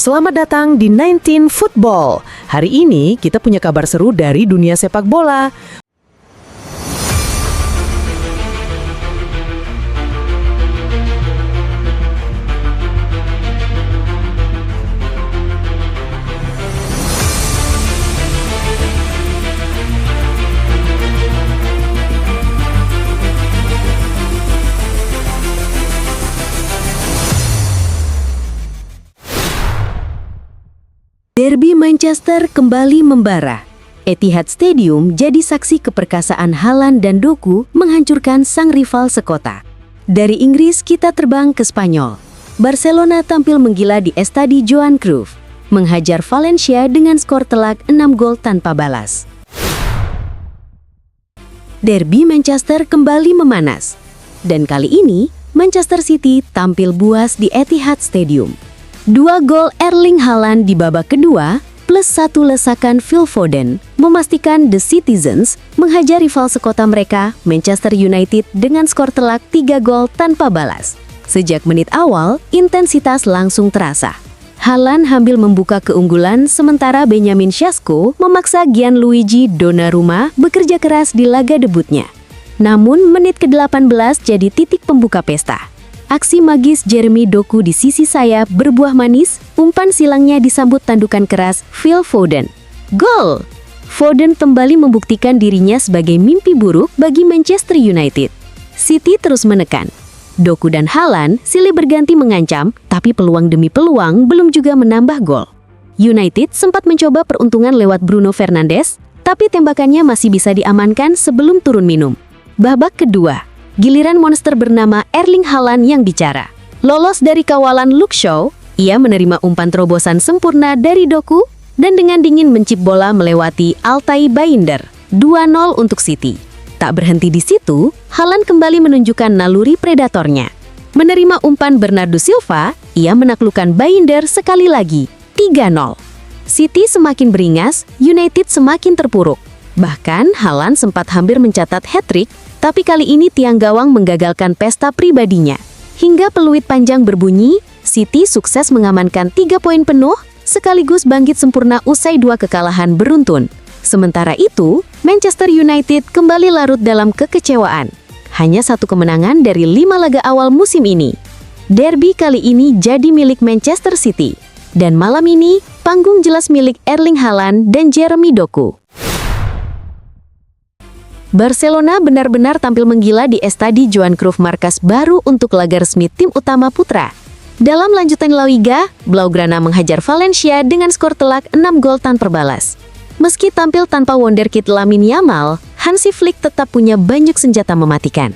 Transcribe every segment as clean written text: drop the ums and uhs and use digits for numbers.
Selamat datang di 19 Football. Hari ini kita punya kabar seru dari dunia sepak bola. Derby Manchester kembali membara. Etihad Stadium jadi saksi keperkasaan Haaland dan Doku menghancurkan sang rival sekota. Dari Inggris kita terbang ke Spanyol. Barcelona tampil menggila di Estadi Johan Cruyff, menghajar Valencia dengan skor telak 6 gol tanpa balas. Derby Manchester kembali memanas. Dan kali ini, Manchester City tampil buas di Etihad Stadium. 2 gol Erling Haaland di babak kedua plus 1 lesakan Phil Foden memastikan The Citizens menghajar rival sekota mereka Manchester United dengan skor telak 3 gol tanpa balas. Sejak menit awal, intensitas langsung terasa. Haaland hampir membuka keunggulan sementara Benjamin Sesko memaksa Gianluigi Donnarumma bekerja keras di laga debutnya. Namun menit ke-18 jadi titik pembuka pesta. Aksi magis Jeremy Doku di sisi sayap berbuah manis, umpan silangnya disambut tandukan keras Phil Foden. Gol! Foden kembali membuktikan dirinya sebagai mimpi buruk bagi Manchester United. City terus menekan. Doku dan Haaland silih berganti mengancam, tapi peluang demi peluang belum juga menambah gol. United sempat mencoba peruntungan lewat Bruno Fernandes, tapi tembakannya masih bisa diamankan sebelum turun minum. Babak kedua, giliran monster bernama Erling Haaland yang bicara. Lolos dari kawalan Luke Shaw, ia menerima umpan terobosan sempurna dari Doku dan dengan dingin mencip bola melewati Altay Baynder. 2-0 untuk City. Tak berhenti di situ, Haaland kembali menunjukkan naluri predatornya. Menerima umpan Bernardo Silva, ia menaklukkan Baynder sekali lagi. 3-0. City semakin beringas, United semakin terpuruk. Bahkan Haaland sempat hampir mencatat hat-trick, tapi kali ini tiang gawang menggagalkan pesta pribadinya. Hingga peluit panjang berbunyi, City sukses mengamankan 3 poin penuh, sekaligus bangkit sempurna usai 2 kekalahan beruntun. Sementara itu, Manchester United kembali larut dalam kekecewaan. Hanya 1 kemenangan dari 5 laga awal musim ini. Derby kali ini jadi milik Manchester City. Dan malam ini, panggung jelas milik Erling Haaland dan Jeremy Doku. Barcelona benar-benar tampil menggila di Estadi Johan Cruyff, markas baru untuk laga resmi tim utama putra. Dalam lanjutan La Liga, Blaugrana menghajar Valencia dengan skor telak 6 gol tanpa balas. Meski tampil tanpa wonderkid Lamine Yamal, Hansi Flick tetap punya banyak senjata mematikan.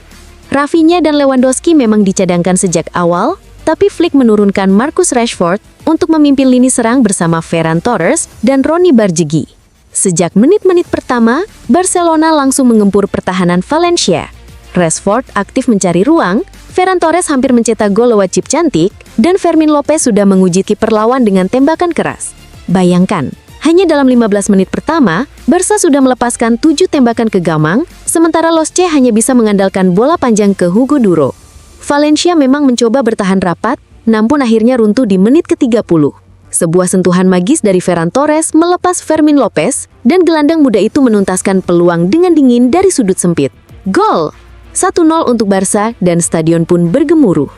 Rafinha dan Lewandowski memang dicadangkan sejak awal, tapi Flick menurunkan Marcus Rashford untuk memimpin lini serang bersama Ferran Torres dan Ronny Barjegi. Sejak menit-menit pertama, Barcelona langsung mengempur pertahanan Valencia. Rashford aktif mencari ruang, Ferran Torres hampir mencetak gol lewat chip cantik, dan Fermin Lopez sudah menguji kiper lawan dengan tembakan keras. Bayangkan, hanya dalam 15 menit pertama, Barca sudah melepaskan 7 tembakan ke gawang, sementara Los C hanya bisa mengandalkan bola panjang ke Hugo Duro. Valencia memang mencoba bertahan rapat, namun akhirnya runtuh di menit ke-30. Sebuah sentuhan magis dari Ferran Torres melepas Fermin Lopez, dan gelandang muda itu menuntaskan peluang dengan dingin dari sudut sempit. Gol! 1-0 untuk Barca dan stadion pun bergemuruh.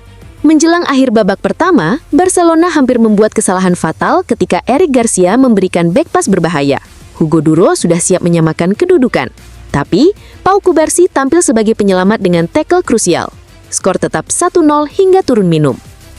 Menjelang akhir babak pertama, Barcelona hampir membuat kesalahan fatal ketika Eric Garcia memberikan back pass berbahaya. Hugo Duro sudah siap menyamakan kedudukan. Tapi, Pau Cubarsí tampil sebagai penyelamat dengan tackle krusial. Skor tetap 1-0 hingga turun minum.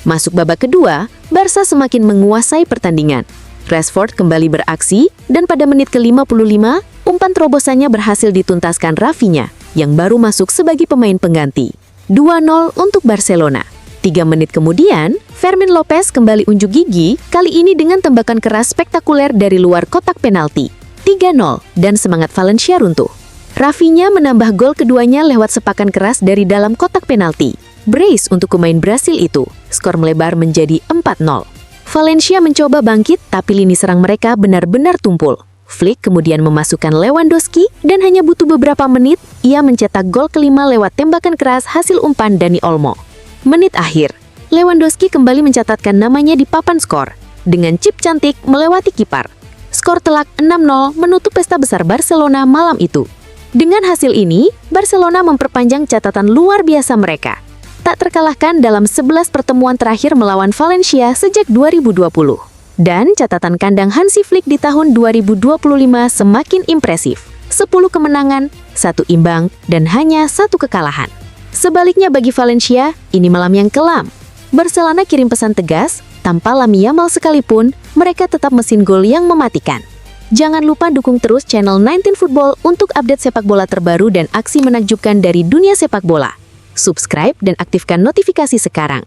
Masuk babak kedua, Barca semakin menguasai pertandingan. Rashford kembali beraksi, dan pada menit ke-55, umpan terobosannya berhasil dituntaskan Rafinha, yang baru masuk sebagai pemain pengganti. 2-0 untuk Barcelona. 3 menit kemudian, Fermin Lopez kembali unjuk gigi, kali ini dengan tembakan keras spektakuler dari luar kotak penalti. 3-0, dan semangat Valencia runtuh. Rafinha menambah gol keduanya lewat sepakan keras dari dalam kotak penalti. Brace untuk pemain Brasil itu. Skor melebar menjadi 4-0. Valencia mencoba bangkit, tapi lini serang mereka benar-benar tumpul. Flick kemudian memasukkan Lewandowski, dan hanya butuh beberapa menit, ia mencetak gol kelima lewat tembakan keras hasil umpan Dani Olmo. Menit akhir, Lewandowski kembali mencatatkan namanya di papan skor. dengan chip cantik melewati kiper. Skor telak 6-0 menutup pesta besar Barcelona malam itu. Dengan hasil ini, Barcelona memperpanjang catatan luar biasa mereka. Tak terkalahkan dalam 11 pertemuan terakhir melawan Valencia sejak 2020. Dan catatan kandang Hansi Flick di tahun 2025 semakin impresif. 10 kemenangan, 1 imbang, dan hanya 1 kekalahan. Sebaliknya bagi Valencia, ini malam yang kelam. Barcelona kirim pesan tegas, tanpa Lamine Yamal sekalipun, mereka tetap mesin gol yang mematikan. Jangan lupa dukung terus channel 19 Football untuk update sepak bola terbaru dan aksi menakjubkan dari dunia sepak bola. Subscribe dan aktifkan notifikasi sekarang.